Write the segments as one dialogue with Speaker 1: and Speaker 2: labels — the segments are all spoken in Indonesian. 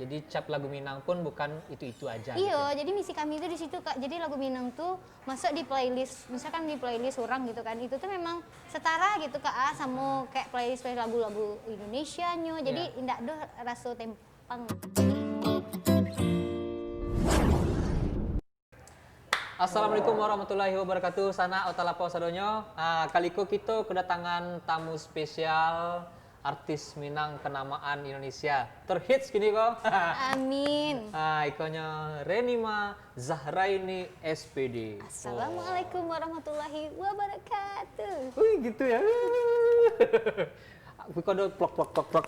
Speaker 1: Jadi cap lagu Minang pun bukan itu-itu aja.
Speaker 2: Iya,
Speaker 1: Gitu.
Speaker 2: jadi misi kami itu di situ Kak. Jadi lagu Minang tuh masuk di playlist, misalkan di playlist orang gitu kan. Itu tuh memang setara gitu Kak, sama kayak playlist lagu-lagu Indonesia nyo. Jadi indak ada rasa tempang.
Speaker 1: Assalamualaikum warahmatullahi wabarakatuh. Sana otalapo sadonyo. Kaliko kita kedatangan tamu spesial artis Minang kenamaan Indonesia. Terhits gini kok.
Speaker 2: Amin.
Speaker 1: Ikonnya Renima Zahraini SPD.
Speaker 2: Assalamualaikum warahmatullahi wabarakatuh.
Speaker 1: Wih gitu ya. Aku kode plok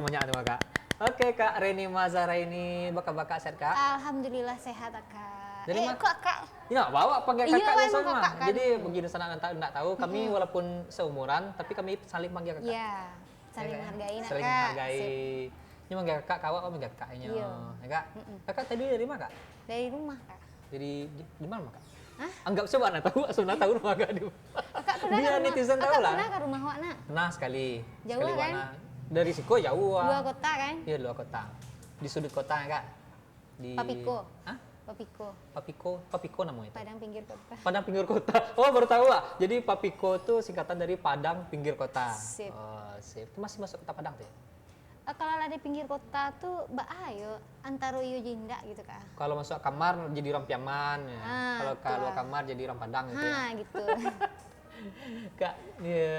Speaker 1: banyak tuh Kak. Oke Kak Renima Zahraini, baka sehat Kak?
Speaker 2: Alhamdulillah sehat Kak.
Speaker 1: Jadi
Speaker 2: Kak.
Speaker 1: Ya bawa panggil
Speaker 2: Iya,
Speaker 1: kakak biasa
Speaker 2: emang
Speaker 1: mah.
Speaker 2: kakak kan.
Speaker 1: Jadi begini sana enggak tahu kami walaupun seumuran tapi kami saling panggil kakak.
Speaker 2: Iya, saling
Speaker 1: Ya kan?
Speaker 2: menghargai nak
Speaker 1: Saling
Speaker 2: Kak.
Speaker 1: menghargai.
Speaker 2: Sip.
Speaker 1: Ini manggil kakak, kawak manggil kakaknya.
Speaker 2: Iya.
Speaker 1: Ya Kak? Kakak tadi dari mana Kak?
Speaker 2: Dari rumah Kak.
Speaker 1: Di mana Kak?
Speaker 2: Hah?
Speaker 1: Anggap coba nak tahu, sebenarnya tahu rumah Kak di.
Speaker 2: Kakak pernah
Speaker 1: Biar
Speaker 2: ke rumah,
Speaker 1: netizen tahu
Speaker 2: kakak
Speaker 1: lah.
Speaker 2: pernah ke rumah awak nak?
Speaker 1: Pernah sekali.
Speaker 2: Jauh
Speaker 1: sekali
Speaker 2: kan?
Speaker 1: mana? Dari Siko jauh.
Speaker 2: Dua kota kan?
Speaker 1: Iya, luar kota. Di sudut kota ya Kak. Di
Speaker 2: Papiko.
Speaker 1: Hah?
Speaker 2: Papiko,
Speaker 1: namanya itu.
Speaker 2: Padang pinggir kota.
Speaker 1: Padang pinggir kota. Oh, baru tahu ah. Jadi Papiko tuh singkatan dari Padang pinggir kota.
Speaker 2: Sip.
Speaker 1: Oh, sip. Itu masih masuk kota Padang tuh ya?
Speaker 2: Kalau ada pinggir kota tuh bahaya antara yo jindak gitu Kak.
Speaker 1: Kalau masuk kamar jadi orang Piaman ya. Kalau
Speaker 2: betul.
Speaker 1: keluar kamar jadi orang Padang gitu ya.
Speaker 2: Gitu.
Speaker 1: Kak, ya,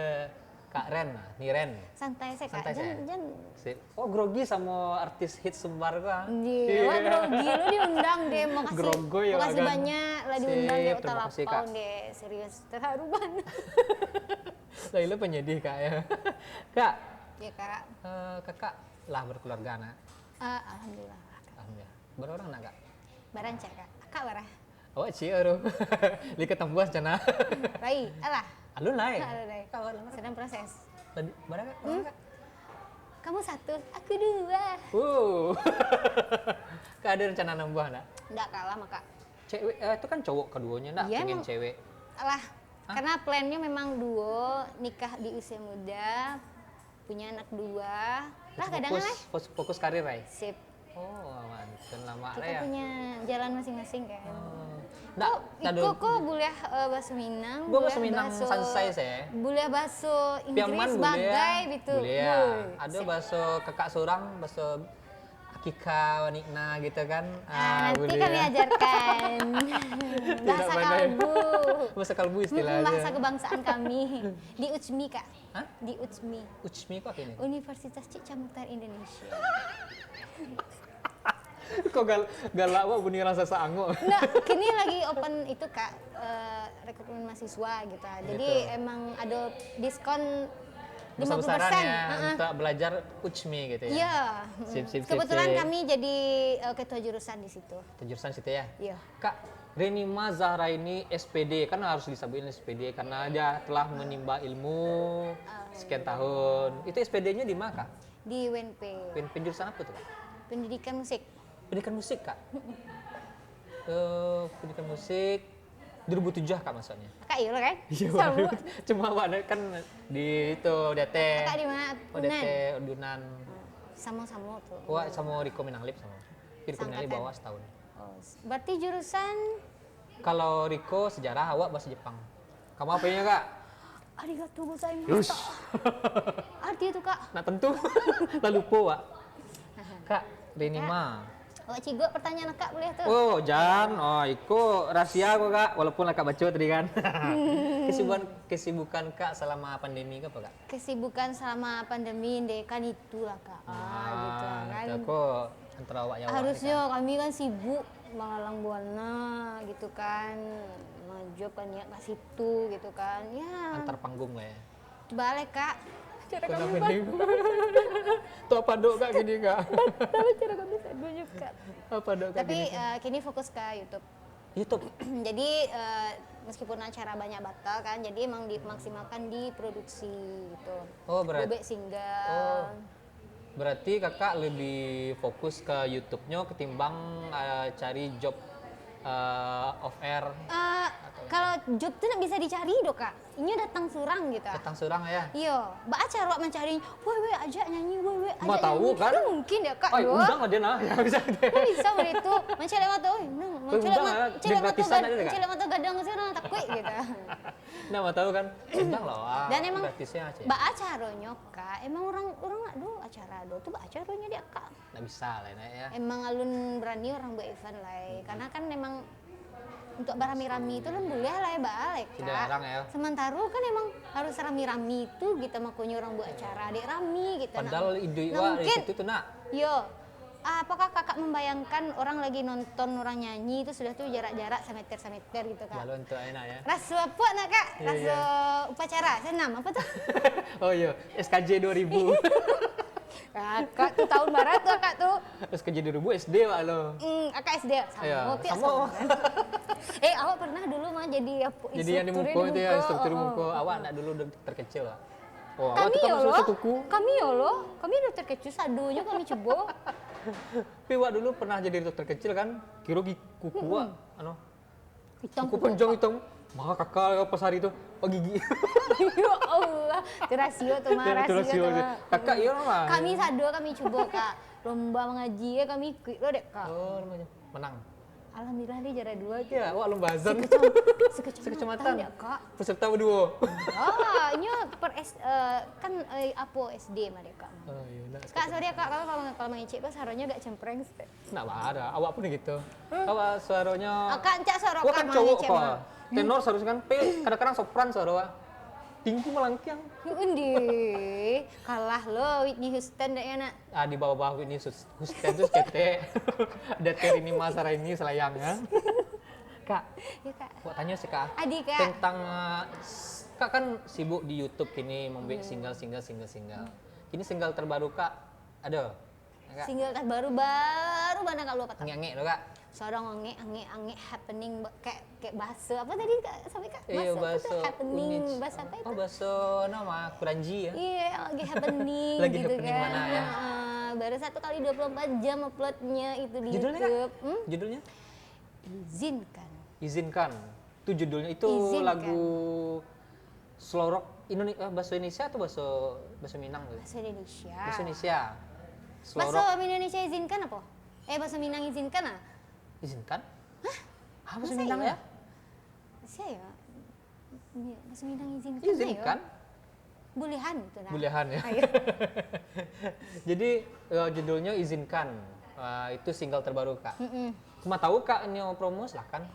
Speaker 1: Kak Ren, nih Ren.
Speaker 2: Santai saya Kak.
Speaker 1: Santai saya.
Speaker 2: Jangan
Speaker 1: Sip. Oh, grogi sama artis hits Sumbar gua.
Speaker 2: Iya, wah grogi lu diundang deh. Makasih.
Speaker 1: Grogoy ya,
Speaker 2: Makasih
Speaker 1: kan?
Speaker 2: banyak lah diundang
Speaker 1: Sip,
Speaker 2: deh
Speaker 1: terima kasih, Kak.
Speaker 2: Utalapau deh. Serius terharu banget.
Speaker 1: Laila penyedih Kak ya. Kak,
Speaker 2: Ya Kak.
Speaker 1: kakak lah berkeluarga nak.
Speaker 2: Alhamdulillah.
Speaker 1: Alhamdulillah. Berapa orang nak Kak?
Speaker 2: Barancar Kak. Kak barah.
Speaker 1: Oh, ciaro. Lihat tembuas cina.
Speaker 2: Rai, alah.
Speaker 1: Alun lain.
Speaker 2: Alah, Rai. Sedang proses.
Speaker 1: Tadi mana Kak? Mana, Kak?
Speaker 2: Kamu satu, aku dua.
Speaker 1: Kak ada rencana nambah nak?
Speaker 2: Nggak kalah maka.
Speaker 1: Cewek itu kan cowok keduanya nak
Speaker 2: Iya,
Speaker 1: pengen
Speaker 2: emang.
Speaker 1: cewek.
Speaker 2: Alah, karena plannya memang duo, nikah di usia muda, punya anak dua. Lah kadang lah.
Speaker 1: Fokus karir Rai.
Speaker 2: Sip.
Speaker 1: Oh, mantap lama
Speaker 2: Kita
Speaker 1: ya.
Speaker 2: punya jalan masing-masing kan.
Speaker 1: Nah,
Speaker 2: Iko kok boleh bahasa Minang,
Speaker 1: Gua bahasa Minang sansai saya.
Speaker 2: boleh bahasa
Speaker 1: Piaman
Speaker 2: Inggris
Speaker 1: boleh
Speaker 2: bagai
Speaker 1: ya.
Speaker 2: gitu.
Speaker 1: Boleh ya.
Speaker 2: Woi,
Speaker 1: Ada
Speaker 2: sip.
Speaker 1: bahasa kakak seorang, bahasa Akika Wanikna gitu kan.
Speaker 2: Nanti
Speaker 1: boleh
Speaker 2: kami
Speaker 1: ya.
Speaker 2: ajarkan bahasa
Speaker 1: Tidak pandai.
Speaker 2: kalbu.
Speaker 1: Bahasa kalbu istilahnya.
Speaker 2: Bahasa kebangsaan kami di UCMI Kak.
Speaker 1: Hah?
Speaker 2: Di UCMI,
Speaker 1: Ucmi kok ini?
Speaker 2: Universitas Cicca Mukhtar Indonesia.
Speaker 1: Kok galak wah bunyi rasa saango.
Speaker 2: Nah, kini lagi open itu Kak, rekrutmen mahasiswa gitu. Jadi
Speaker 1: Gitu.
Speaker 2: emang ada diskon 50%.
Speaker 1: Besar-besaran ya untuk belajar Ucmi gitu ya.
Speaker 2: Iya.
Speaker 1: Sip.
Speaker 2: Kebetulan kami jadi ketua jurusan di situ.
Speaker 1: Jurusan situ ya.
Speaker 2: Iya.
Speaker 1: Kak, Renima Zahraini SPD kan harus disabuin SPD karena dia telah menimba ilmu sekian tahun. Itu SPD-nya di mana Kak?
Speaker 2: Di UNP,
Speaker 1: Jurusan apa tuh Kak?
Speaker 2: Pendidikan Musik.
Speaker 1: Pendidikan musik Kak. Pendidikan musik 2007 Kak maksudnya.
Speaker 2: Kak iya kan?
Speaker 1: Iya,
Speaker 2: Sama.
Speaker 1: cuma mana kan di itu DT.
Speaker 2: Kakak di mana?
Speaker 1: Oh, DT Undunan.
Speaker 2: Sama-sama tuh.
Speaker 1: Wah, sama Riko Minanglip sama. Riko Minanglip
Speaker 2: Sangkatan.
Speaker 1: bawa setahun.
Speaker 2: Oh, berarti jurusan
Speaker 1: Kalau Riko sejarah, awak bahasa Jepang. Kamu apanya Kak?
Speaker 2: arigatou gozaimasu.
Speaker 1: Yush.
Speaker 2: Arti itu Kak.
Speaker 1: Nah tentu, lalu lupa Wak. Kak, Renima.
Speaker 2: Oh, Cigo pertanyaan Kak boleh tuh.
Speaker 1: Oh, jangan. Oh, itu rahasia kok Kak. Walaupun Kak baca tadi kan. Kesibukan Kak selama pandemi apa Kak?
Speaker 2: Kesibukan selama pandemi deh kan itulah Kak. Gitu kan.
Speaker 1: Aku antara awak ya.
Speaker 2: Harusnya kami kan sibuk melalang buana gitu kan. Job kan ya ke situ gitu kan. Ya.
Speaker 1: Antar panggung lah ya.
Speaker 2: Balik Kak. Cara
Speaker 1: Kenapa
Speaker 2: kami
Speaker 1: ini? Tuh apa dok Kak gini Kak?
Speaker 2: tahu cara kami tunjuk Kak.
Speaker 1: Apa dok Kak
Speaker 2: Tapi
Speaker 1: gini?
Speaker 2: kini fokus ke YouTube.
Speaker 1: YouTube.
Speaker 2: Jadi meskipun acara banyak batal kan, jadi emang dimaksimalkan di produksi gitu.
Speaker 1: Oh, berarti.
Speaker 2: Bebek single.
Speaker 1: Oh. Berarti Kakak lebih fokus ke YouTube-nya ketimbang cari job off air.
Speaker 2: Kalau job tuh nggak bisa dicari dong Kak. ini datang surang gitu.
Speaker 1: Datang surang ya.
Speaker 2: Iya, mbak acara mencari, weh ajak nyanyi, weh ajak
Speaker 1: Mau tahu
Speaker 2: nyanyi.
Speaker 1: kan?
Speaker 2: Itu mungkin ya kak.
Speaker 1: Oh, undang lah dia nah, ya bisa deh.
Speaker 2: Kok bisa begitu? Mencari mata,
Speaker 1: Undang lah, di gratisan ada nggak?
Speaker 2: mencari mata gadang sih orang takut gitu.
Speaker 1: Nah, mau tahu kan? Undang lah, wah.
Speaker 2: Dan emang
Speaker 1: gratisnya aja.
Speaker 2: mbak acaranya kak, emang orang aduh acara tuh mbak acaranya dia kak.
Speaker 1: Nggak bisa lah ya.
Speaker 2: Emang alun berani orang buat event lah, karena kan memang untuk berami-rami itu kan boleh lah ya mbak Alek kak.
Speaker 1: Tidak larang ya.
Speaker 2: Sementara kan emang harus rami-rami itu kita makanya orang buat acara adik rami gitu.
Speaker 1: Padahal ide
Speaker 2: nah,
Speaker 1: wah
Speaker 2: mungkin
Speaker 1: itu tuh nak.
Speaker 2: yo apakah kakak membayangkan orang lagi nonton orang nyanyi itu sudah tuh jarak-jarak semeter gitu kak?
Speaker 1: Lalu untuk enak ya.
Speaker 2: Rasu apa nak kak?
Speaker 1: Iya,
Speaker 2: Rasu upacara, senam apa tuh?
Speaker 1: Oh iya, SKJ 2000.
Speaker 2: Kakak tuh tahun barat tuh kak tuh.
Speaker 1: SKJ 2000 SD Pak lo.
Speaker 2: Kakak SD sama,
Speaker 1: Iya,
Speaker 2: Pia
Speaker 1: sama.
Speaker 2: awak pernah dulu mah jadi apa?
Speaker 1: Jadi yang di Muko itu ya, instruktur Muko. Awak nak dulu terkecil lah. Oh, awak
Speaker 2: Kami
Speaker 1: tuh kan
Speaker 2: ya
Speaker 1: masuk
Speaker 2: loh,
Speaker 1: setuku.
Speaker 2: kami dokter kecil sadunya kami coba.
Speaker 1: Tapi awak dulu pernah jadi dokter kecil kan? Kira kuku wak, anu.
Speaker 2: Hitam
Speaker 1: Kuku panjang hitam. Maka kakak pas hari itu, oh gigi.
Speaker 2: Ya Allah, itu rasio tuh mah,
Speaker 1: Itu
Speaker 2: rasio tuh
Speaker 1: rasio.
Speaker 2: mah.
Speaker 1: Kakak iya mah.
Speaker 2: Kami sadu kami coba kak, lomba mengaji ya kami ikut loh dek kak.
Speaker 1: Oh, namanya menang.
Speaker 2: Alhamdulillah dia juara 2 gitu.
Speaker 1: Ya, wak lomba azan.
Speaker 2: Sekecamatan ya kak.
Speaker 1: Peserta berdua.
Speaker 2: Ah, ini kan apa SD mereka.
Speaker 1: Oh iya, nak.
Speaker 2: Kak sorry ya kak, kalau mengecek kok suaranya agak cempreng.
Speaker 1: Nak ada, awak pun gitu. Awak suaranya.
Speaker 2: Kak cak suara
Speaker 1: Wah
Speaker 2: kak
Speaker 1: kan cowok
Speaker 2: mengecek
Speaker 1: kok.
Speaker 2: mah.
Speaker 1: Tenor seharusnya kan P, kadang-kadang sopran suara wak. Tingku melangkiang.
Speaker 2: Undi, kalah lo Whitney Houston deh ya nak.
Speaker 1: Di bawah-bawah ini Houston tuh kete. Ada Terini Masaraini selayangnya. Kak,
Speaker 2: Ya kak.
Speaker 1: buat tanya sih kak.
Speaker 2: Adik kak.
Speaker 1: Tentang kak kan sibuk di YouTube kini membuat single. Kini single terbaru kak ada? Ya, kak?
Speaker 2: Single terbaru baru mana kak lu kata?
Speaker 1: Ngek-ngek lo kak?
Speaker 2: Seorang ange happening kayak bahasa apa tadi kak sampai kak?
Speaker 1: Iya
Speaker 2: Apa
Speaker 1: bahasa
Speaker 2: tuh? Happening
Speaker 1: Unij.
Speaker 2: bahasa apa itu?
Speaker 1: Oh bahasa nama Kuranji ya?
Speaker 2: Iya lagi happening
Speaker 1: Lagi
Speaker 2: gitu
Speaker 1: happening
Speaker 2: kan.
Speaker 1: mana ya?
Speaker 2: Baru 1 kali 24 jam uploadnya itu di
Speaker 1: Judulnya
Speaker 2: YouTube.
Speaker 1: kak? Judulnya?
Speaker 2: Izinkan.
Speaker 1: Izinkan. Itu judulnya itu
Speaker 2: Izinkan.
Speaker 1: lagu slow rock Indonesia, bahasa Indonesia atau bahasa Minang tuh?
Speaker 2: Bahasa Indonesia.
Speaker 1: Bahasa Indonesia. Slow
Speaker 2: Bahasa
Speaker 1: rock.
Speaker 2: Indonesia izinkan apa? Bahasa Minang izinkan ah?
Speaker 1: Izinkan? Hah? Bahasa
Speaker 2: Masa
Speaker 1: Minang
Speaker 2: iya?
Speaker 1: ya?
Speaker 2: Saya bahasa Minang izinkan.
Speaker 1: Izinkan?
Speaker 2: Bolehan itu nah.
Speaker 1: Bolehan ya.
Speaker 2: Ayo.
Speaker 1: Jadi judulnya Izinkan. Itu single terbaru kak. Cuma tahu kak ini promo silakan.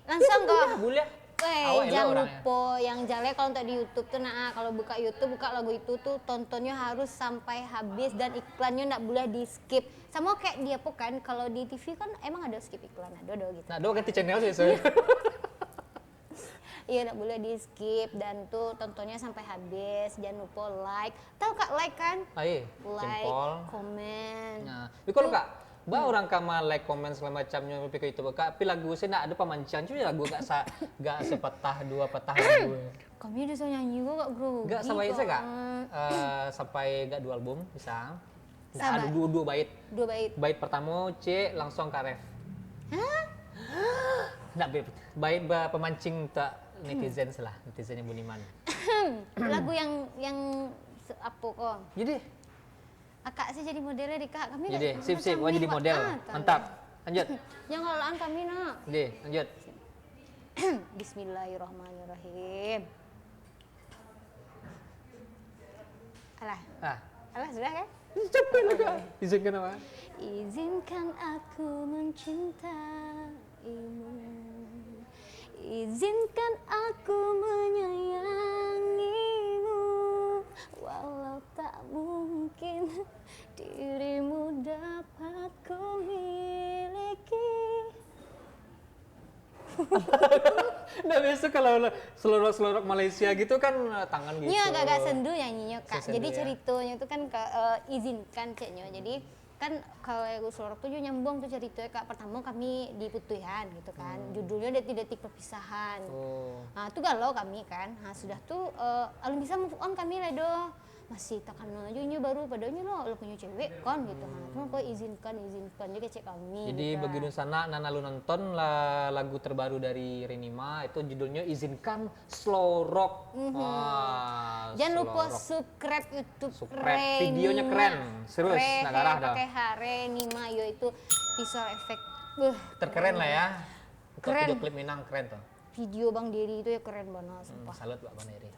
Speaker 2: Langsung kok.
Speaker 1: Boleh.
Speaker 2: Jangan
Speaker 1: Awak elok orangnya.
Speaker 2: lupa yang jelek kalau untuk di YouTube tuh kalau buka YouTube buka lagu itu tuh tontonnya harus sampai habis dan iklannya nggak boleh di skip. Sama kayak dia kan kalau di TV kan emang ada skip iklan ada gitu.
Speaker 1: Nah, ganti channel sih soalnya.
Speaker 2: Iya nggak boleh di skip dan tuh tontonnya sampai habis. Jangan lupa like. Tahu kak like kan?
Speaker 1: Ayo,
Speaker 2: Like,
Speaker 1: jempol.
Speaker 2: komen.
Speaker 1: Nah, tapi kalau kak, orang kama like, komen segala macamnya lebih ke itu kak. Tapi lagu saya nak ada pemancing cuma lagu gak sepatah 2 patah lagu.
Speaker 2: Kami udah nyanyi kok kak bro.
Speaker 1: Gak sampai itu kak. Sampai gak 2 album bisa. Nggak ada
Speaker 2: Sabar.
Speaker 1: 2 bait.
Speaker 2: 2 bait.
Speaker 1: Bait pertama C langsung ke ref.
Speaker 2: Hah?
Speaker 1: Nggak bait pemancing tak netizen lah, netizen yang Buniman.
Speaker 2: Lagu yang apa kok?
Speaker 1: Jadi,
Speaker 2: Akak sih jadi modelnya di kak. Kami
Speaker 1: jadi
Speaker 2: nggak
Speaker 1: sip
Speaker 2: macam
Speaker 1: wah
Speaker 2: ni,
Speaker 1: jadi
Speaker 2: Wak.
Speaker 1: model.
Speaker 2: Tahu.
Speaker 1: Mantap. Lanjut.
Speaker 2: Jangan lalaan kami nak.
Speaker 1: Jadi, lanjut.
Speaker 2: Bismillahirrahmanirrahim. Alah,
Speaker 1: Ah,
Speaker 2: alah sudah kan?
Speaker 1: capek lah kak. Izinkan apa?
Speaker 2: Izinkan aku mencintaimu. Izinkan aku menyayangimu. Walau tak mungkin dirimu dapat ku miliki.
Speaker 1: Nah biasa kalau selorok Malaysia gitu kan tangan gitu.
Speaker 2: Ini agak-agak sendu nyanyinya kak.
Speaker 1: Sendu,
Speaker 2: Jadi
Speaker 1: ya.
Speaker 2: ceritanya itu kan izinkan ceknya. Jadi kan kalau lagu Selorok tuh nyambung tuh ceritanya kak. Pertama kami di Putuhan gitu kan. Judulnya Detik-detik Perpisahan.
Speaker 1: Oh.
Speaker 2: Nah itu galau kami kan. Nah sudah tuh alun bisa move on kami lah doh. masih tak kenal aja ini baru padahal lo punya cewek kan gitu. Cuma kok izinkan dia kecek kami.
Speaker 1: Jadi
Speaker 2: gitu.
Speaker 1: bagi sana Nana lu nonton lah lagu terbaru dari Renima itu judulnya Izinkan Slow Rock. Wah,
Speaker 2: Jangan
Speaker 1: slow
Speaker 2: lupa
Speaker 1: rock.
Speaker 2: subscribe YouTube
Speaker 1: Subscribe. Videonya keren. Serius, nagarah dah.
Speaker 2: Pakai Renima yo itu visual effect.
Speaker 1: Terkeren lah ya. Untuk
Speaker 2: Keren.
Speaker 1: video klip Minang keren tuh.
Speaker 2: Video Bang Diri itu ya keren banget sumpah.
Speaker 1: Salut Mbak Baneri.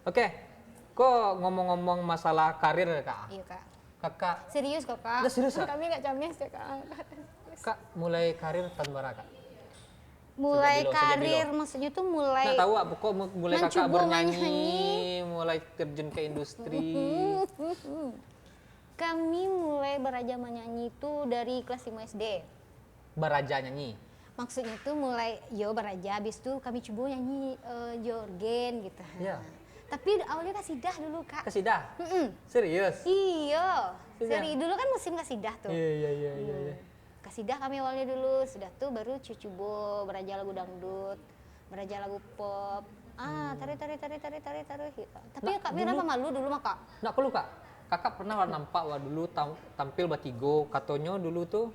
Speaker 1: Oke, kok ngomong-ngomong masalah karir Kak?
Speaker 2: Iya kak.
Speaker 1: Kakak,
Speaker 2: Serius kok kak.
Speaker 1: Udah serius, Kak?
Speaker 2: Kami nggak cames ya kak.
Speaker 1: Kak mulai karir tahun berapa Kak?
Speaker 2: Mulai
Speaker 1: Sejak
Speaker 2: karir
Speaker 1: dulu.
Speaker 2: maksudnya tuh mulai.
Speaker 1: Nah tahu apa kok mulai kakak
Speaker 2: mencoba
Speaker 1: bernyanyi,
Speaker 2: menyanyi.
Speaker 1: mulai terjun ke industri.
Speaker 2: Kami mulai belajar menyanyi itu dari kelas 5 SD.
Speaker 1: Beraja nyanyi.
Speaker 2: Maksudnya tuh mulai beraja, habis itu kami coba nyanyi jorgen gitu.
Speaker 1: Iya.
Speaker 2: Tapi awalnya kasidah dulu kak.
Speaker 1: Kasidah?
Speaker 2: Mm-mm.
Speaker 1: Serius?
Speaker 2: Iya.
Speaker 1: Kasidah?
Speaker 2: Dulu kan musim kasidah tuh.
Speaker 1: Iya.
Speaker 2: Kasidah kami awalnya dulu, sudah tuh baru cucubo beraja lagu dangdut, beraja lagu pop. Tari gitu. Tapi
Speaker 1: Nah,
Speaker 2: kak Mira apa malu dulu mah kak?
Speaker 1: Nggak perlu Kak. Kakak pernah nampak dulu tampil Batigo. Katanya dulu tuh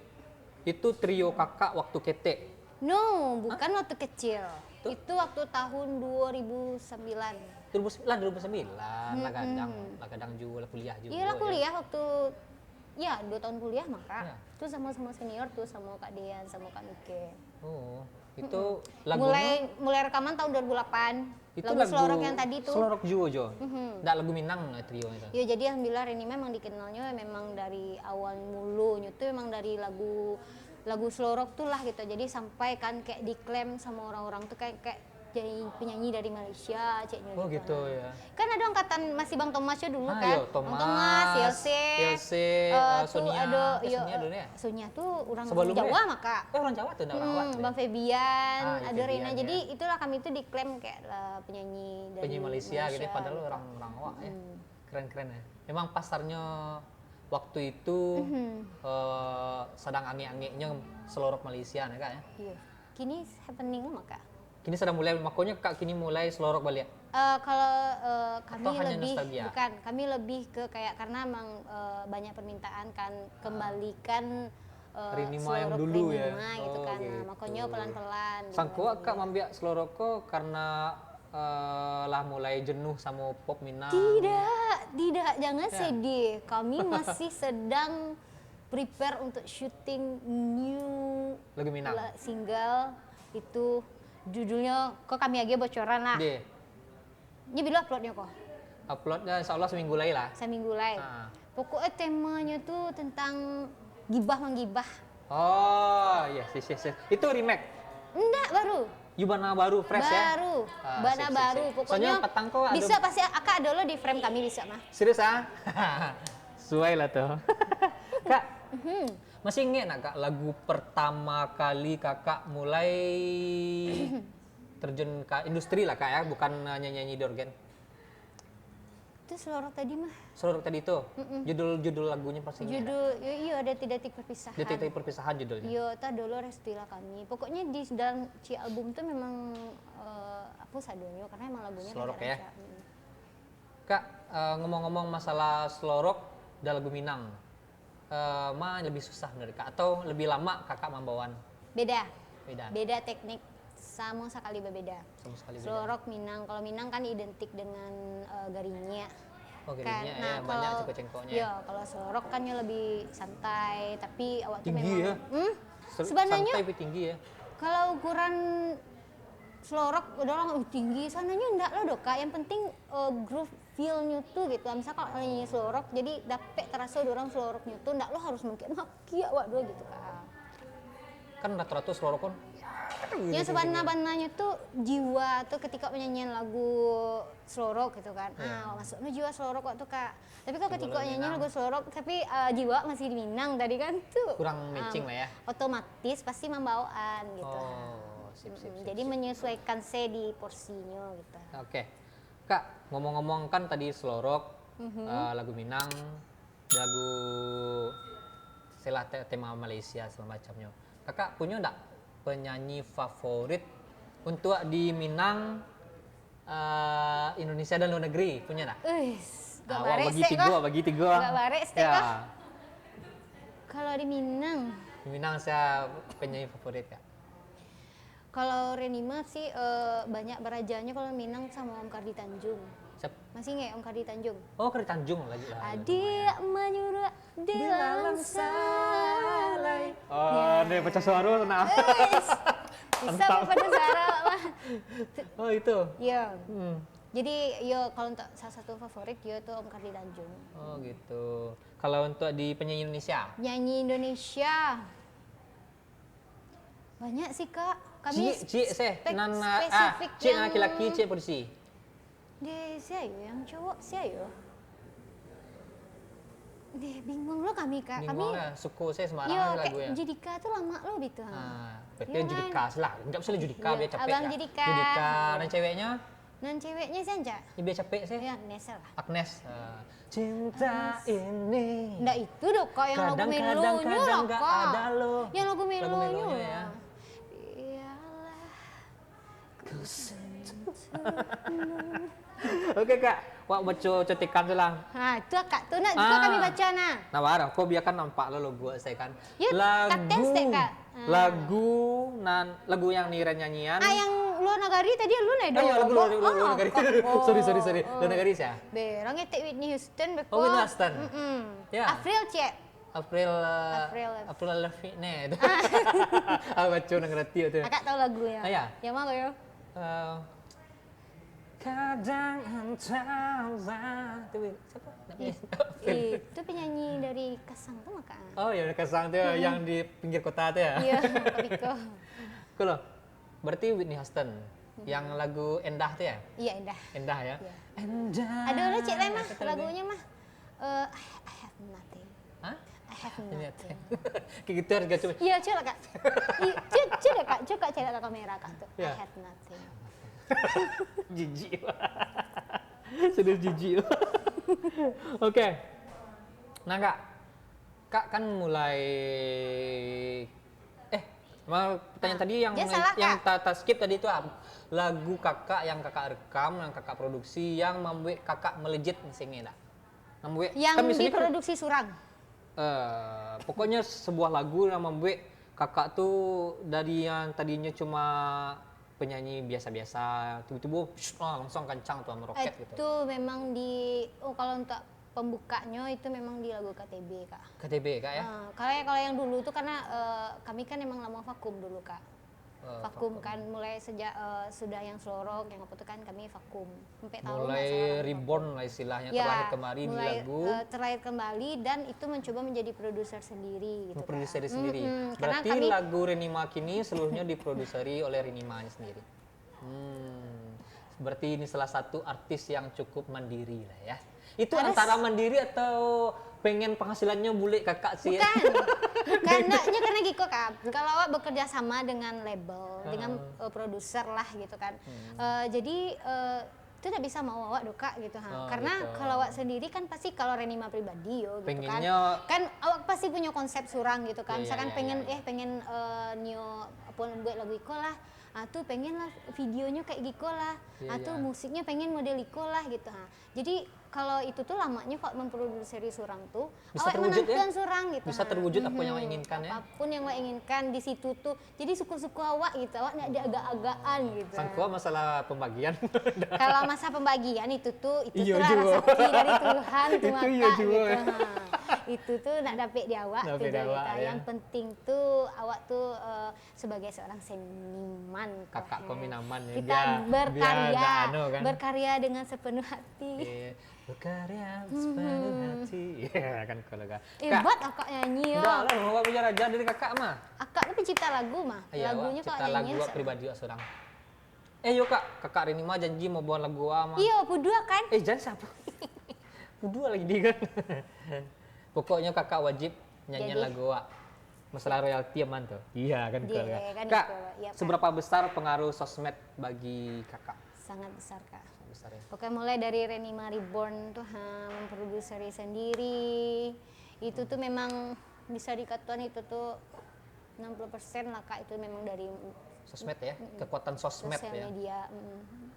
Speaker 1: itu trio kakak waktu ketek.
Speaker 2: No, bukan waktu kecil. Itu waktu tahun 2009.
Speaker 1: 2009 lah kadang juga kuliah juga.
Speaker 2: Iya lah kuliah waktu 2 tahun kuliah maka
Speaker 1: Ya.
Speaker 2: tuh sama senior tuh sama Kak Dian sama Kak Nuke.
Speaker 1: Oh, itu lagunya
Speaker 2: Mulai rekaman tahun 2008.
Speaker 1: itu
Speaker 2: lagu Slorok yang tadi tuh.
Speaker 1: Slorok Juo Jo. Nggak lagu Minang trio itu.
Speaker 2: Ya jadi alhamdulillah ini memang dikenalnya memang dari awal mulunya tuh memang dari lagu Slorok tuh lah gitu. Jadi sampai kan kayak diklaim sama orang-orang tuh kayak jadi penyanyi dari Malaysia ceknya
Speaker 1: Oh gitu ya.
Speaker 2: Kan ada angkatan masih Bang Tomasnya dulu kan.
Speaker 1: Iya,
Speaker 2: Bang
Speaker 1: Thomas,
Speaker 2: Tomas, Ilse, tuh
Speaker 1: Sonia.
Speaker 2: ada
Speaker 1: Sonia dulu ya.
Speaker 2: Sonia tuh orang
Speaker 1: Sebelumnya
Speaker 2: Jawa
Speaker 1: ya?
Speaker 2: maka.
Speaker 1: Orang Jawa tuh, nggak orang Jawa.
Speaker 2: Bang Febian,
Speaker 1: Iya,
Speaker 2: ada
Speaker 1: Febian,
Speaker 2: Rena.
Speaker 1: ya.
Speaker 2: Jadi itulah kami tuh diklaim kayak penyanyi dari
Speaker 1: Penyanyi Malaysia gitu ya, padahal
Speaker 2: gitu.
Speaker 1: orang awak ya. Keren-keren ya. Memang pasarnya waktu itu sedang ange-angenya selorok Malaysia ya Kak ya.
Speaker 2: Iya. Kini happening maka.
Speaker 1: Kini sedang mulai, makanya Kak kini mulai selorok balik.
Speaker 2: Kalau kami
Speaker 1: Atau hanya
Speaker 2: lebih
Speaker 1: nostalgia?
Speaker 2: bukan, kami lebih ke kayak karena emang banyak permintaan kan kembalikan
Speaker 1: Rinima yang
Speaker 2: selorok
Speaker 1: dulu ya?
Speaker 2: Rinima gitu
Speaker 1: Oh,
Speaker 2: kan. Nah,
Speaker 1: gitu.
Speaker 2: makanya pelan-pelan.
Speaker 1: Sangko Kak mambiak selorok kok karena lah mulai jenuh sama pop Minang.
Speaker 2: Tidak, jangan
Speaker 1: Ya.
Speaker 2: sedih. Kami masih sedang prepare untuk syuting new
Speaker 1: Lagu Minang.
Speaker 2: single itu judulnya kok kami aja bocoran lah.
Speaker 1: Dia
Speaker 2: Ini bila uploadnya kok.
Speaker 1: uploadnya insya Allah seminggu lagi lah.
Speaker 2: Seminggu lagi.
Speaker 1: Ah.
Speaker 2: Pokoknya temanya tuh tentang gibah menggibah.
Speaker 1: Oh iya, yes. Itu remake.
Speaker 2: Enggak, baru.
Speaker 1: Yubana baru, fresh ya?
Speaker 2: Baru.
Speaker 1: Ah,
Speaker 2: Bana
Speaker 1: sip.
Speaker 2: baru. Pokoknya
Speaker 1: Soalnya petang kok ada...
Speaker 2: bisa pasti akak ada lo di frame kami bisa mah.
Speaker 1: Serius ah? Sesuai lah tuh. Kak, masih ingat nggak Kak lagu pertama kali Kakak mulai terjun ke industri lah Kak ya, bukan nyanyi-nyanyi di organ.
Speaker 2: Itu selorok tadi mah.
Speaker 1: Selorok tadi itu, judul lagunya pasti ingat.
Speaker 2: Judul iya ada detik perpisahan.
Speaker 1: Detik perpisahan judulnya.
Speaker 2: Iya, tak dulu Restila kami. Pokoknya di dalam ci album tuh memang apa sadonyo karena emang lagunya
Speaker 1: Selorok
Speaker 2: kayak
Speaker 1: ya?
Speaker 2: Raja.
Speaker 1: Kak, ngomong-ngomong masalah selorok dan lagu Minang, mana lebih susah menurut Kak? Atau lebih lama Kakak membawaan?
Speaker 2: Beda.
Speaker 1: Beda.
Speaker 2: Beda teknik sama sekali berbeda.
Speaker 1: Sama sekali beda.
Speaker 2: Selorok Minang, kalau Minang kan identik dengan garingnya.
Speaker 1: Oh, garingnya ya, banyak
Speaker 2: kalau
Speaker 1: cengkok-cengkoknya.
Speaker 2: iya, kalau selorok kan ya lebih santai, tapi awak tuh
Speaker 1: Tinggi
Speaker 2: memang
Speaker 1: ya?
Speaker 2: sebenarnya
Speaker 1: Santai tapi tinggi ya.
Speaker 2: kalau ukuran selorok udah orang tinggi, sananya enggak lo dok kak. Yang penting groove feel-nya tuh gitu. Misal kalau nyanyi selorok, jadi dapet terasa orang seloroknya tuh enggak lo harus mungkin maki awak dua gitu kak.
Speaker 1: Kan rata-rata selorok kan
Speaker 2: Yang sebenarnya tuh jiwa tuh ketika penyanyian lagu selorok gitu kan.
Speaker 1: Iya.
Speaker 2: Masuknya jiwa selorok waktu kak. Tapi kalau ketika
Speaker 1: Jiwa
Speaker 2: nyanyi
Speaker 1: Minang.
Speaker 2: lagu selorok tapi jiwa masih di Minang tadi kan tuh.
Speaker 1: kurang matching lah ya.
Speaker 2: Otomatis pasti membawaan gitu.
Speaker 1: Oh, sip.
Speaker 2: Jadi menyesuaikan saya di porsinya gitu.
Speaker 1: Oke. Kak, ngomong-ngomong kan tadi selorok, lagu Minang, lagu tema Malaysia segala macamnya. Kakak punya enggak penyanyi favorit untuk di Minang, Indonesia dan luar negeri? Punya enggak?
Speaker 2: Gak
Speaker 1: Wak
Speaker 2: barek
Speaker 1: bagi
Speaker 2: stek
Speaker 1: tiga,
Speaker 2: kah?
Speaker 1: bagi tiga.
Speaker 2: Gak barek stek
Speaker 1: Ya.
Speaker 2: kah? Kalau di Minang,
Speaker 1: Di Minang saya penyanyi favorit Kak.
Speaker 2: kalau Renima sih banyak berajanya kalau Minang sama Om Kardi Tanjung.
Speaker 1: Siap.
Speaker 2: Masih nggak Om Kardi Tanjung?
Speaker 1: Oh, Keri Tanjung lagi lah.
Speaker 2: Adik menyuruh di dalam salai.
Speaker 1: Oh, dia pecah suara nah.
Speaker 2: Bisa pada Zara mah.
Speaker 1: Oh, itu.
Speaker 2: Iya.
Speaker 1: Hmm.
Speaker 2: Jadi yo kalau untuk salah satu favorit yo tuh Om Kardi Tanjung.
Speaker 1: Oh, gitu. Kalau untuk di penyanyi Indonesia,
Speaker 2: Nyanyi Indonesia banyak sih Kak. Kami
Speaker 1: spesifik cik
Speaker 2: yang
Speaker 1: laki-laki, cik polisi.
Speaker 2: Dia siapa yang cowok siapa? Dia bingung lo kami Kak.
Speaker 1: Bingung lah, suku saya
Speaker 2: Yo,
Speaker 1: sembarangan lagu ya.
Speaker 2: kayak Judika tuh lama lo gitu.
Speaker 1: Berarti
Speaker 2: Iya
Speaker 1: Judika
Speaker 2: kan?
Speaker 1: lah. Enggak bisa Judika
Speaker 2: Iya,
Speaker 1: biar capek
Speaker 2: Abang
Speaker 1: ya.
Speaker 2: Judika.
Speaker 1: Judika dan ceweknya,
Speaker 2: Dan ceweknya Sanja.
Speaker 1: ya biar capek sih.
Speaker 2: Ya Nesa lah.
Speaker 1: Agnes. Cinta ini.
Speaker 2: Nggak itu dong kok yang lagu
Speaker 1: Kadang-kadang
Speaker 2: melonya loh
Speaker 1: nggak
Speaker 2: kok.
Speaker 1: ada lo.
Speaker 2: Yang lagu melonya
Speaker 1: melonya ya.
Speaker 2: Iyalah.
Speaker 1: Oke Kak, wak baca cotekan tu lah.
Speaker 2: Itu Kak tuh nak juga kami baca nah.
Speaker 1: Nah, barang kau biarkan nampak lo logo saya kan.
Speaker 2: Ya, katen stek, Kak.
Speaker 1: Lagu yang Niren nyanyian.
Speaker 2: Yang Luar Nagari tadi lu nih
Speaker 1: Oh iya, lagu Luar Negeri. Sorry. Luar Negeri ya.
Speaker 2: Berang ngetek Whitney Houston beko.
Speaker 1: Oh, Whitney Houston. Ya.
Speaker 2: April cek.
Speaker 1: April Lavigne nih itu. Ah, baca nang ngerti itu.
Speaker 2: Akak tahu lagunya.
Speaker 1: Ah, ya?
Speaker 2: Yang mana yo?
Speaker 1: Kadang entah itu siapa?
Speaker 2: Itu penyanyi dari Kasang tuh maka.
Speaker 1: Oh ya, Kesang tuh yang di pinggir kota tuh ya.
Speaker 2: Iya, Kabiko.
Speaker 1: Cool. Berarti Whitney Houston yang lagu Endah tuh ya?
Speaker 2: Iya, indah.
Speaker 1: Endah ya.
Speaker 2: Iya.
Speaker 1: Endah.
Speaker 2: Ada lo cek lain mah lagunya mah. I have nothing.
Speaker 1: Hah?
Speaker 2: I have
Speaker 1: Lihat.
Speaker 2: nothing.
Speaker 1: Kayak gitu harga cuma.
Speaker 2: Iya, coba Kak. Coba Kak, coba cek ke kamera Kak tuh. I
Speaker 1: Iya.
Speaker 2: have nothing.
Speaker 1: Jijik. Sudah jijik. Oke. Nah Kak kan mulai pertanyaan tadi yang
Speaker 2: dia salah,
Speaker 1: tak skip tadi itu lagu kakak yang kakak rekam, yang kakak produksi yang membuat kakak melejit singnya dah. Membuat
Speaker 2: Yang
Speaker 1: kan misalnya kan,
Speaker 2: diproduksi Surang.
Speaker 1: pokoknya sebuah lagu yang membuat kakak tuh dari yang tadinya cuma penyanyi biasa-biasa tiba-tiba langsung kencang tuh meroket gitu.
Speaker 2: Itu memang kalau untuk pembukanya itu memang di lagu KTB Kak.
Speaker 1: KTB Kak ya?
Speaker 2: Kalau yang dulu tuh karena kami kan emang lama vakum dulu Kak. Vakum kan mulai sejak sudah yang Selorok yang apa tuh kan kami vakum sampai tahun
Speaker 1: mulai reborn lah istilahnya,
Speaker 2: ya,
Speaker 1: terlahir kembali di lagu.
Speaker 2: Terlahir kembali dan itu mencoba menjadi produser sendiri gitu
Speaker 1: Memproduksi
Speaker 2: Kak.
Speaker 1: sendiri.
Speaker 2: Karena
Speaker 1: Berarti
Speaker 2: kami
Speaker 1: lagu Renima kini seluruhnya diproduseri oleh Renimanya sendiri. Berarti ini salah satu artis yang cukup mandiri lah ya. Itu antara mandiri atau pengen penghasilannya bule kakak sih?
Speaker 2: Bukan, karena gitu Kak. Kalau awak bekerja sama dengan label, dengan produser lah gitu kan. Jadi itu tidak bisa mau awak doka gitu karena
Speaker 1: gitu.
Speaker 2: kalau awak sendiri kan pasti kalau Renima pribadi yo gitu
Speaker 1: pengennya,
Speaker 2: kan awak pasti punya konsep surang gitu kan. Misalkan pengen nyo apa buat lagu iko lah. Tuh pengen lah videonya kayak gitu lah. Tuh musiknya pengen model iko lah gitu Jadi kalau itu tuh lamanya kok memproduksi surang tuh
Speaker 1: bisa
Speaker 2: awak
Speaker 1: terwujud
Speaker 2: menangkan
Speaker 1: ya?
Speaker 2: surang gitu.
Speaker 1: Bisa terwujud apa yang awak inginkan ya?
Speaker 2: Apapun yang awak inginkan di situ tuh. Jadi suku-suku awak gitu. Awak nggak ada agak-agakan gitu.
Speaker 1: Sangkua masalah pembagian.
Speaker 2: Kalau masa pembagian itu tuh
Speaker 1: Iya
Speaker 2: lah
Speaker 1: juga.
Speaker 2: rezeki dari Tuhan tuh
Speaker 1: Itu
Speaker 2: maka
Speaker 1: iya juga.
Speaker 2: gitu. Itu tuh nak dapet di awak tuh
Speaker 1: Dapet di
Speaker 2: jadi
Speaker 1: awak, ya.
Speaker 2: Yang penting tuh awak tuh sebagai seorang seniman
Speaker 1: Kakak Kominaman ya.
Speaker 2: kita berkarya,
Speaker 1: biar anu kan.
Speaker 2: berkarya dengan sepenuh hati.
Speaker 1: Berkarya sepenuh hati. Ya kan kalau Kak.
Speaker 2: Buat akak nyanyi
Speaker 1: Enggak
Speaker 2: ya.
Speaker 1: lah, mau bicara aja dari kakak mah.
Speaker 2: Akak tuh pencipta lagu mah.
Speaker 1: Iya,
Speaker 2: Lagunya
Speaker 1: cipta
Speaker 2: kok
Speaker 1: lagu
Speaker 2: nyanyi.
Speaker 1: pribadi seorang. Yuk Kak, kakak Rini mah janji mau buat lagu ama.
Speaker 2: Iya, pudua kan?
Speaker 1: Jangan siapa? Berdua lagi dia kan. Pokoknya kakak wajib nyanyian
Speaker 2: Jadi?
Speaker 1: lagu wa. Masalah royalti aman tuh. Iya kan
Speaker 2: Iya,
Speaker 1: Kak.
Speaker 2: kan
Speaker 1: Kak,
Speaker 2: gitu, iya, Kak.
Speaker 1: seberapa besar pengaruh sosmed bagi kakak?
Speaker 2: Sangat besar Kak.
Speaker 1: Besar ya.
Speaker 2: Pokoknya mulai dari Renima Reborn tuh memproduksi sendiri. Itu tuh memang bisa dikatakan itu tuh 60% lah Kak itu memang dari
Speaker 1: Sosmed ya, kekuatan sosmed
Speaker 2: sosial
Speaker 1: ya.
Speaker 2: media.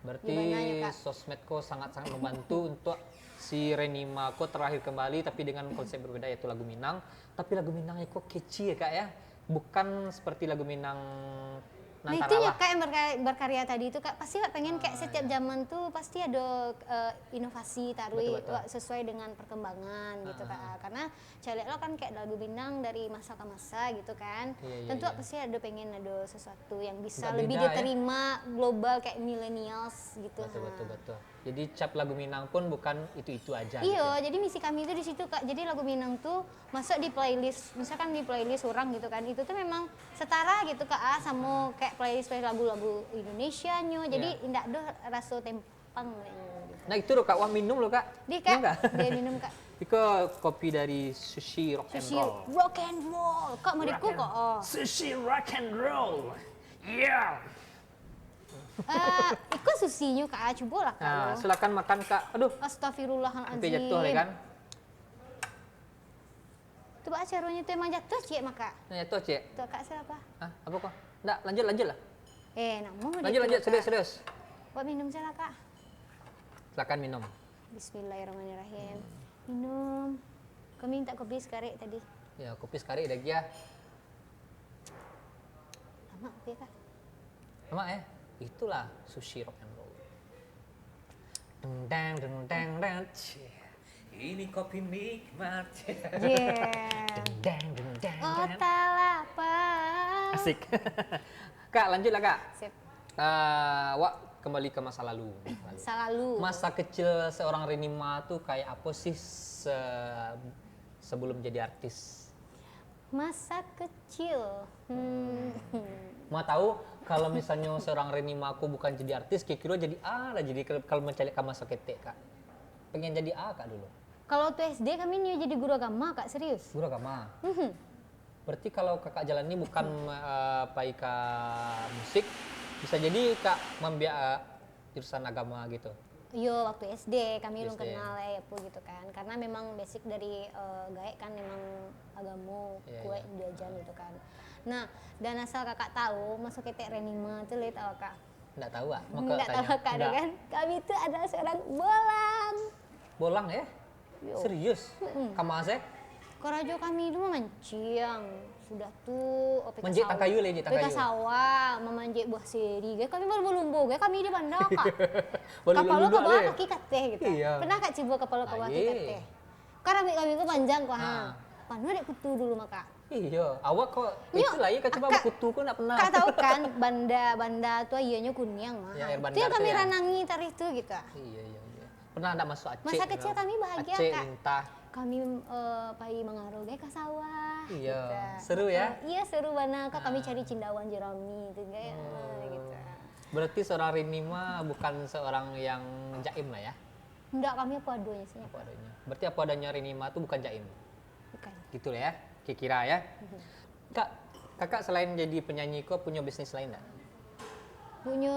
Speaker 1: Berarti
Speaker 2: Gimana ya, Kak?
Speaker 1: sosmed kok sangat-sangat membantu untuk si Renima kok terakhir kembali, tapi dengan konsep berbeda yaitu lagu Minang. Tapi lagu Minangnya kok catchy ya kak ya, bukan seperti lagu Minang
Speaker 2: Nah
Speaker 1: Nantara
Speaker 2: itu ya
Speaker 1: lah.
Speaker 2: kak yang berkarya tadi itu kak pasti kak pengen kayak setiap
Speaker 1: iya.
Speaker 2: zaman tuh pasti ada inovasi taruh
Speaker 1: Betul.
Speaker 2: sesuai dengan perkembangan gitu kak, karena cewek lo kan kayak lagu Minang dari masa ke masa gitu kan.
Speaker 1: Iya,
Speaker 2: Tentu
Speaker 1: iya.
Speaker 2: pasti ada pengen ada sesuatu yang bisa
Speaker 1: Nggak
Speaker 2: lebih
Speaker 1: beda, ya.
Speaker 2: diterima global kayak millennials gitu.
Speaker 1: Betul. Jadi cap lagu Minang pun bukan itu aja.
Speaker 2: Iya,
Speaker 1: Gitu.
Speaker 2: jadi misi kami itu di situ kak. Jadi lagu Minang tuh masuk di playlist, misalkan di playlist orang gitu kan. Itu tuh memang setara gitu kak, sama kayak playlist lagu-lagu Indonesia-nya. Jadi
Speaker 1: Iya.
Speaker 2: indah doh rasa tempang. Gitu.
Speaker 1: Nah itu loh kak, wah minum loh kak.
Speaker 2: Dia
Speaker 1: Minum
Speaker 2: kak,
Speaker 1: nggak?
Speaker 2: dia minum kak.
Speaker 1: Itu kopi dari Sushi Rock and
Speaker 2: Sushi
Speaker 1: Roll.
Speaker 2: rock and roll, kak meriku kok. Oh.
Speaker 1: Sushi Rock and Roll. Yeah.
Speaker 2: Ikut susinya kak, coba lah kak.
Speaker 1: Nah,
Speaker 2: lo.
Speaker 1: silakan makan kak. Aduh, sampai
Speaker 2: Astagfirullahaladzim.
Speaker 1: jatuh ya kan?
Speaker 2: Tuh pak caranya tuh emang jatuh cik maka.
Speaker 1: Nah, jatuh cek.
Speaker 2: Tuh kak siapa?
Speaker 1: Hah, apa kok? Nggak, lanjut lah.
Speaker 2: Namun
Speaker 1: Lanjut, serius.
Speaker 2: Buat minum saya kak.
Speaker 1: Silakan minum.
Speaker 2: Bismillahirrahmanirrahim. Minum. Kami minta kopi sekarang tadi.
Speaker 1: Ya, kopi sekali dah ya.
Speaker 2: Lama kopi kak.
Speaker 1: Lama ya? Itulah Sushi Rock and Roll. Deng deng. Cie. Ini kopi nikmat.
Speaker 2: Yeah.
Speaker 1: Deng.
Speaker 2: Oh tak lapar.
Speaker 1: Asik. Kak, lanjut lah kak.
Speaker 2: Sip.
Speaker 1: Wak kembali ke masa lalu.
Speaker 2: Selalu.
Speaker 1: Masa kecil seorang Renima tuh kayak apa sih sebelum jadi artis?
Speaker 2: Masa kecil.
Speaker 1: Mau tahu kalau misalnya seorang Renima aku bukan jadi artis, kira-kira jadi A lah, jadi kalau mencari masa ketek kak. Pengen jadi A kak dulu.
Speaker 2: Kalau tuh SD kami nih jadi guru agama kak, serius.
Speaker 1: Guru agama. Berarti kalau kakak jalani bukan paika musik, bisa jadi kak jurusan agama gitu.
Speaker 2: Yo waktu SD kami belum
Speaker 1: SD.
Speaker 2: kenal apa gitu kan, karena memang basic dari gaek kan memang agama
Speaker 1: Iya,
Speaker 2: kue
Speaker 1: iya.
Speaker 2: diajar gitu kan. Nah dan asal kakak tahu masuk ketek Renima tuh lihat tahu kak.
Speaker 1: Nggak tahu ah? Mau
Speaker 2: Nggak tahu
Speaker 1: tanya.
Speaker 2: kak
Speaker 1: Nggak.
Speaker 2: kan? Kami itu adalah seorang bolang.
Speaker 1: Bolang ya?
Speaker 2: Yo.
Speaker 1: Serius? Kamu asik?
Speaker 2: Korajo kami dulu mancing, sudah tuh
Speaker 1: Manjit tang kayu lah, manjit tang
Speaker 2: Peka
Speaker 1: kayu.
Speaker 2: sawah, memanjit buah seri. Gue kami baru lumbu, gue kami di bandar kak.
Speaker 1: Baru
Speaker 2: Kapal lo
Speaker 1: lulu
Speaker 2: ke bawah
Speaker 1: deh.
Speaker 2: kaki kateh gitu.
Speaker 1: Iya.
Speaker 2: Pernah kak cibo kapal lo ke bawah kaki
Speaker 1: Aye.
Speaker 2: kateh? Karena kami itu panjang kok
Speaker 1: Ah.
Speaker 2: ha. Panu dek kutu dulu maka.
Speaker 1: Iya, awak kok
Speaker 2: Yuk,
Speaker 1: itu lah ya kak coba
Speaker 2: Kak-
Speaker 1: kutu kok nggak pernah.
Speaker 2: Kak tahu kan banda tuh ianya kuning mah.
Speaker 1: Yang air
Speaker 2: Itu
Speaker 1: bandar
Speaker 2: yang kami
Speaker 1: tuh ya?
Speaker 2: ranangi tarikh itu gitu.
Speaker 1: Iya. Pernah ada masuk Aceh?
Speaker 2: Masa kecil kami bahagia,
Speaker 1: Aceh,
Speaker 2: Kak.
Speaker 1: Lintah.
Speaker 2: Kami pai mengaruh ke sawah.
Speaker 1: Iya,
Speaker 2: gitu.
Speaker 1: seru ya?
Speaker 2: Iya seru banget. Kak kami cari cindawan jerami itu kayak gitu.
Speaker 1: Berarti seorang Rinima bukan seorang yang jaim lah ya?
Speaker 2: Enggak kami apa adanya sih.
Speaker 1: Apa adanya. Berarti apa adanya Rinima itu bukan jaim?
Speaker 2: Bukan.
Speaker 1: Gitu lah ya, kira ya. Kak, kakak selain jadi penyanyi kok punya bisnis lain nggak?
Speaker 2: Punya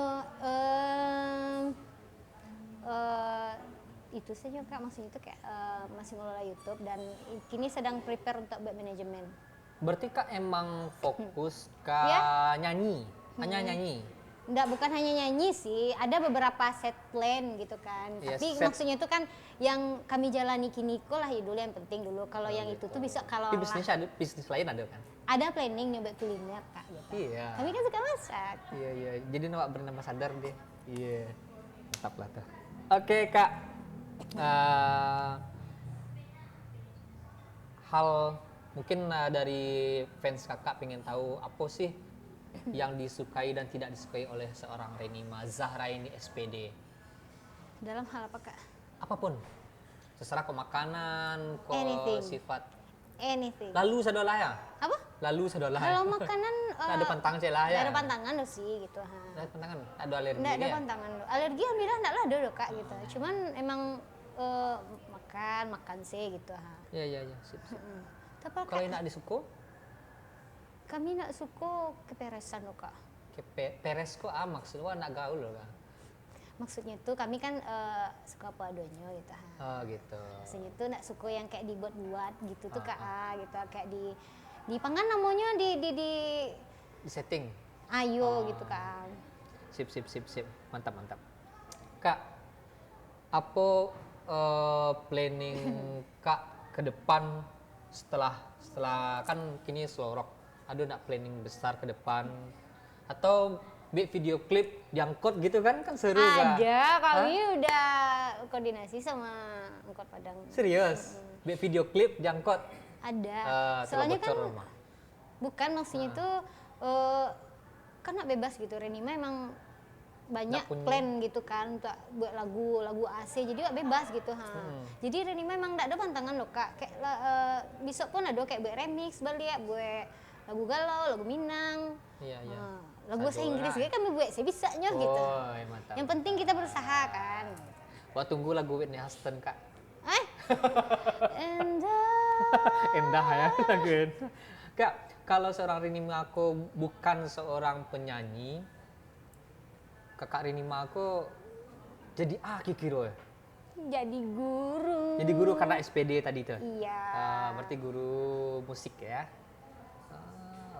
Speaker 2: itu saja kak, maksudnya itu kayak masih ngelola YouTube dan kini sedang prepare untuk buat manajemen.
Speaker 1: Berarti kak emang fokus ke
Speaker 2: Ya.
Speaker 1: nyanyi, hanya nyanyi.
Speaker 2: Enggak, bukan hanya nyanyi sih, ada beberapa set plan gitu kan.
Speaker 1: Iya,
Speaker 2: Tapi
Speaker 1: set.
Speaker 2: maksudnya itu kan yang kami jalani kini kok lah dulu yang penting dulu. Kalau yang itu tuh bisa kalau
Speaker 1: Tapi bisnis lain ada kan?
Speaker 2: ada planning nyoba kuliner kak gitu.
Speaker 1: Iya.
Speaker 2: Kami kan suka masak.
Speaker 1: Iya. Jadi nawak bernama sadar deh. Iya. Mantap lah tuh. Oke kak. Hal mungkin dari fans kakak pengen tahu apa sih yang disukai dan tidak disukai oleh seorang Renima Zahraini SPD.
Speaker 2: Dalam hal apa kak?
Speaker 1: Apapun. Terserah kok makanan, kok
Speaker 2: Anything.
Speaker 1: sifat.
Speaker 2: Anything.
Speaker 1: Lalu sadolah ya?
Speaker 2: Apa?
Speaker 1: Lalu sadolah ya?
Speaker 2: Kalau makanan
Speaker 1: Ada pantang celah ya?
Speaker 2: nggak ada pantangan loh sih gitu ha.
Speaker 1: Ada pantangan? Ada alergi
Speaker 2: Nggak ada
Speaker 1: ya?
Speaker 2: pantangan loh. Alergi alhamdulillah enggak lah ada loh kak gitu. Cuman emang makan sih gitu ha.
Speaker 1: Iya. Sip.
Speaker 2: Tapi
Speaker 1: Kalau
Speaker 2: kak,
Speaker 1: nak disuko,
Speaker 2: kami nak suka keperesan loh kak.
Speaker 1: peres kok maksudnya nak gaul loh kak.
Speaker 2: Maksudnya tuh kami kan suka apa adanya gitu ha.
Speaker 1: Oh gitu.
Speaker 2: Maksudnya tuh nak suka yang kayak dibuat-buat gitu tuh kak gitu kayak di pangan namanya di
Speaker 1: Di setting.
Speaker 2: ayo gitu kan.
Speaker 1: Sip. Mantap. Kak, apa planning Kak ke depan setelah kan kini slow rock? Ada nak planning besar ke depan? Atau bikin video klip diangkut gitu kan seru Kak?
Speaker 2: Ada, kami udah koordinasi sama Angkot Padang.
Speaker 1: Serius? Bikin video klip diangkut?
Speaker 2: Ada.
Speaker 1: Coba
Speaker 2: Soalnya kan
Speaker 1: bocor, Ma.
Speaker 2: bukan maksudnya itu karena bebas gitu. Renima emang banyak
Speaker 1: Nggak punya.
Speaker 2: plan gitu kan untuk buat lagu AC, jadi bebas gitu Jadi Renima emang nggak ada pantangan loh Kak. Kayak besok pun ada kayak buat remix balik, buat lagu galau, lagu Minang.
Speaker 1: Iya.
Speaker 2: Lagu bahasa
Speaker 1: Sadora.
Speaker 2: Inggris juga kami buat sebisanya gitu.
Speaker 1: Mantap.
Speaker 2: Yang penting kita berusaha kan.
Speaker 1: Wah, tunggu lagu Whitney Houston Kak.
Speaker 2: And
Speaker 1: Endah ya lagu itu. Kak, kalau seorang Rini Mako bukan seorang penyanyi, Kakak Rini Mako jadi kira ya?
Speaker 2: jadi guru.
Speaker 1: Jadi guru karena SPD tadi tuh?
Speaker 2: Iya.
Speaker 1: Berarti guru musik ya?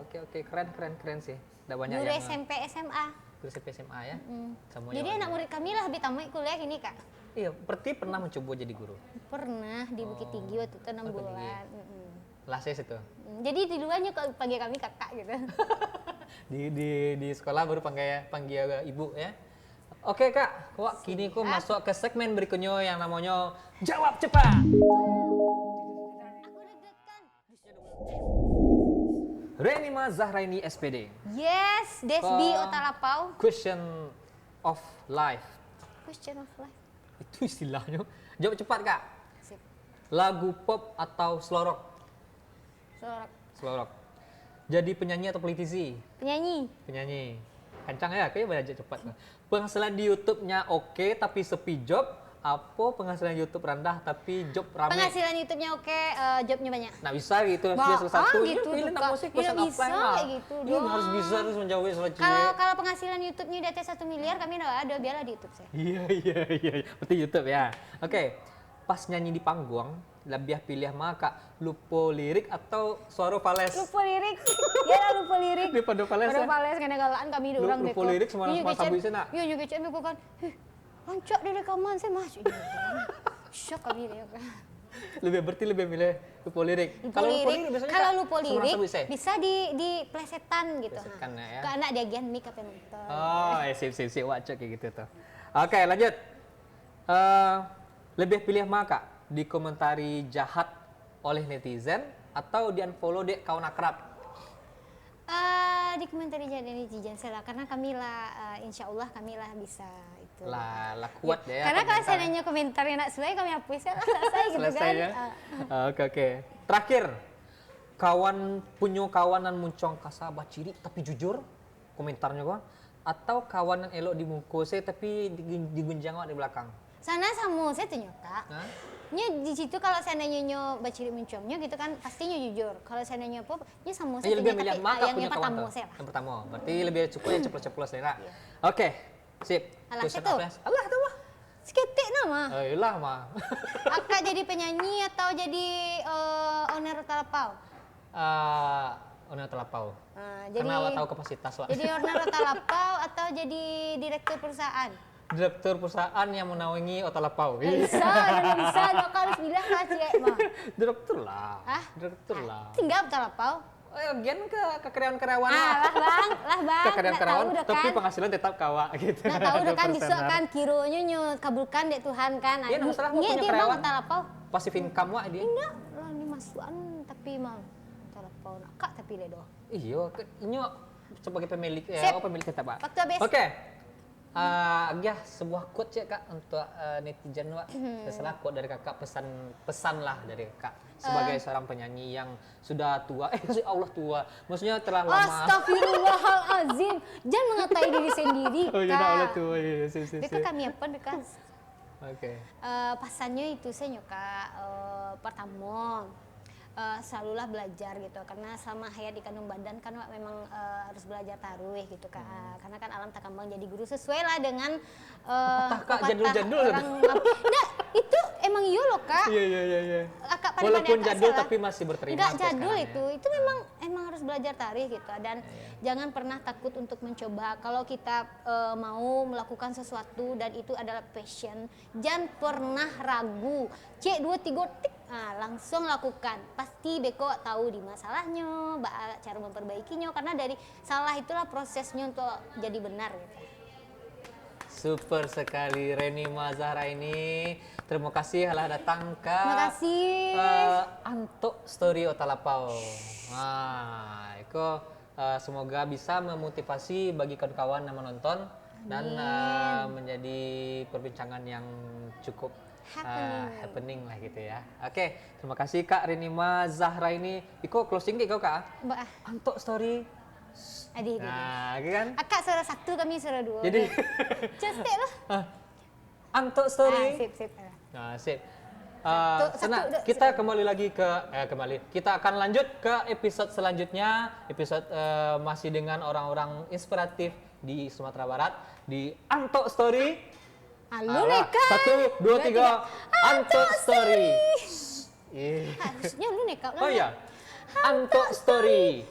Speaker 1: Oke, keren sih. Udah banyak
Speaker 2: Guru
Speaker 1: yang
Speaker 2: SMP SMA.
Speaker 1: guru SMP SMA ya? Semuanya
Speaker 2: Jadi
Speaker 1: banyak.
Speaker 2: anak murid kami lah lebih tamat kuliah ini Kak.
Speaker 1: Iya, berarti pernah mencoba jadi guru?
Speaker 2: Pernah di Bukit Tinggi waktu itu 6
Speaker 1: Bukit Tinggi.
Speaker 2: bulan.
Speaker 1: Lases itu?
Speaker 2: Jadi di luarnya kok panggil kami kakak gitu.
Speaker 1: di sekolah baru panggil ibu ya. Oke Kak, wah kini aku masuk ke segmen berikutnya yang namanya Jawab Cepat. Renima Zahraini SPD.
Speaker 2: Yes, Desbi
Speaker 1: Kok-
Speaker 2: Otalapau.
Speaker 1: Question of life.
Speaker 2: Question of life.
Speaker 1: Itu istilahnya. Jawab cepat Kak.
Speaker 2: Sip.
Speaker 1: Lagu pop atau slow rock?
Speaker 2: Sorak.
Speaker 1: Slow rock. Jadi penyanyi atau politisi?
Speaker 2: Penyanyi.
Speaker 1: Penyanyi. Kencang ya, kayaknya banyak cepat. Penghasilan di YouTube-nya oke tapi sepi job. Apa penghasilan YouTube rendah tapi job rame?
Speaker 2: Penghasilan YouTube-nya oke, jobnya banyak.
Speaker 1: Nah bisa gitu,
Speaker 2: Bah,
Speaker 1: dia salah satu.
Speaker 2: gitu
Speaker 1: Pilih
Speaker 2: tuh,
Speaker 1: nak
Speaker 2: Kak.
Speaker 1: musik,
Speaker 2: Ya,
Speaker 1: pesan
Speaker 2: bisa
Speaker 1: offline lah.
Speaker 2: kayak gitu
Speaker 1: Iya,
Speaker 2: doang.
Speaker 1: harus bisa, harus menjawab soal
Speaker 2: Kalau penghasilan YouTube-nya di atas 1 miliar, kami udah ada, biarlah di YouTube saya.
Speaker 1: Iya. Berarti YouTube ya. Oke, pas nyanyi di panggung, lebih pilih maka lupa lirik atau suara fales?
Speaker 2: Lupa lirik. Ya lah lupa lirik.
Speaker 1: Daripada fales
Speaker 2: Pada
Speaker 1: ya?
Speaker 2: fales karena galaan kami di orang
Speaker 1: Lupa lirik semua sabu sana.
Speaker 2: Iya juga cek beko kan. Lancak di rekaman saya masuk. Syok kami dia kan.
Speaker 1: Berarti lebih milih lupa lirik.
Speaker 2: Lupa lirik.
Speaker 1: biasanya
Speaker 2: Kalau
Speaker 1: Kak,
Speaker 2: lupa
Speaker 1: semua
Speaker 2: lirik
Speaker 1: sabu saya.
Speaker 2: bisa di plesetan gitu.
Speaker 1: Plesetan ya.
Speaker 2: Ke anak diagian mic apa nonton.
Speaker 1: Oh, sip, wacok kayak gitu tuh. Oke, lanjut. Lebih pilih maka dikomentari jahat oleh netizen atau di unfollow dek kawan akrab?
Speaker 2: Di komentar jadi netizen saya lah, karena kami lah insya Allah kami lah bisa itu.
Speaker 1: Lah kuat deh ya.
Speaker 2: Karena kalau
Speaker 1: komentar.
Speaker 2: saya nanya komentar yang nak sesuai kami hapus ya lah, selesai gitu
Speaker 1: Selesai
Speaker 2: kan.
Speaker 1: ya. Oke. Terakhir, punya kawanan muncong kasabah ciri tapi jujur komentarnya kok, atau kawanan elok di muka saya tapi digunjang di belakang.
Speaker 2: Sana sama saya tuh Kak.
Speaker 1: Hah?
Speaker 2: Nya di situ kalau saya nanya baciri mencomnya gitu kan pastinya jujur. Kalau saya nanya apa, nya sama saya
Speaker 1: Lebih
Speaker 2: tanya,
Speaker 1: milih maka
Speaker 2: yang
Speaker 1: punya kawan
Speaker 2: pertama
Speaker 1: tuh.
Speaker 2: saya lah.
Speaker 1: Yang pertama, berarti lebih cukup yang ceplos-ceplos ya Kak. Oke, sip.
Speaker 2: Alah,
Speaker 1: Question
Speaker 2: situ.
Speaker 1: of life. Alah tuh mah.
Speaker 2: Seketik nama.
Speaker 1: Lah mah.
Speaker 2: Akak jadi penyanyi atau jadi owner Talapau?
Speaker 1: Owner Telapau.
Speaker 2: Jadi
Speaker 1: Karena awak tahu kapasitas Wak.
Speaker 2: jadi owner Talapau atau jadi direktur perusahaan?
Speaker 1: Direktur perusahaan yang menaungi Otalapau.
Speaker 2: Bisa, dok harus bilang lah cek mah.
Speaker 1: Direktur lah.
Speaker 2: Ah?
Speaker 1: Direktur lah.
Speaker 2: Tinggal Talapau.
Speaker 1: Gen ke karyawan-karyawan
Speaker 2: Lah bang.
Speaker 1: ke
Speaker 2: Nggak
Speaker 1: karyawan-karyawan
Speaker 2: tahu,
Speaker 1: tapi
Speaker 2: kan.
Speaker 1: penghasilan tetap kawa gitu.
Speaker 2: Nggak tahu udah kan
Speaker 1: 2%.
Speaker 2: besok kan kironya nyo kabulkan dek Tuhan kan.
Speaker 1: Iya, nggak masalah, mau punya
Speaker 2: dia
Speaker 1: karyawan.
Speaker 2: bang Talapau.
Speaker 1: Passive income wak dia.
Speaker 2: Enggak, lah ini masukan tapi mah Talapau nak kak tapi le doh.
Speaker 1: Iya, ini sebagai pemilik
Speaker 2: Sip.
Speaker 1: pemilik tetap Pak.
Speaker 2: Waktu habis.
Speaker 1: Oke. Ya sebuah quote ya Kak untuk netizen Wak. Terserah quote dari Kakak, pesan lah dari Kakak sebagai seorang penyanyi yang sudah tua. Allah tua. Maksudnya telah lama.
Speaker 2: Astagfirullahalazim. Jangan mengatai diri sendiri, Kak.
Speaker 1: Oh iya, Allah tua. Iya, sip.
Speaker 2: Dekat kami apa dekat?
Speaker 1: Oke.
Speaker 2: Pasannya itu saya nyuka pertama selalulah belajar gitu karena selama hayat di kandung badan kan Wak, memang harus belajar taruh gitu Kak. Karena kan alam tak kembang jadi guru sesuai lah dengan
Speaker 1: Kak, jadul-jadul
Speaker 2: orang. Nah, itu emang iya loh Kak.
Speaker 1: Iya.
Speaker 2: Kakak pada
Speaker 1: Walaupun
Speaker 2: Kak
Speaker 1: jadul
Speaker 2: salah.
Speaker 1: tapi masih berterima.
Speaker 2: Enggak
Speaker 1: sampai
Speaker 2: jadul
Speaker 1: sekarang ya.
Speaker 2: itu memang harus belajar tari gitu dan jangan pernah takut untuk mencoba. Kalau kita mau melakukan sesuatu dan itu adalah passion, jangan pernah ragu. Cek 2 3 tik, langsung lakukan. Pasti beko tahu di masalahnya, cara memperbaikinya karena dari salah itulah prosesnya untuk jadi benar gitu.
Speaker 1: Super sekali Reni Zahra ini. Terima kasih telah datang ke
Speaker 2: Terima kasih.
Speaker 1: Anto Story Otalapau. Nah, itu semoga bisa memotivasi bagi kawan-kawan yang menonton dan menjadi perbincangan yang cukup happening lah gitu ya. Oke, terima kasih Kak Reni Zahra ini. Iko closing Iko Kak.
Speaker 2: Mbak
Speaker 1: Anto Story.
Speaker 2: Adi.
Speaker 1: Nah, gitu kan?
Speaker 2: Akak suara 1, kami suara 2.
Speaker 1: Jadi
Speaker 2: Just lah.
Speaker 1: Anto Story.
Speaker 2: Sip.
Speaker 1: Nah, sip.
Speaker 2: Satu,
Speaker 1: Kita kembali lagi ke kita akan lanjut ke episode selanjutnya. Episode masih dengan orang-orang inspiratif di Sumatera Barat di Anto Story.
Speaker 2: Halo Neka.
Speaker 1: 1 2 3 Anto Story.
Speaker 2: Harusnya lu Neka.
Speaker 1: Oh ya. Anto Story.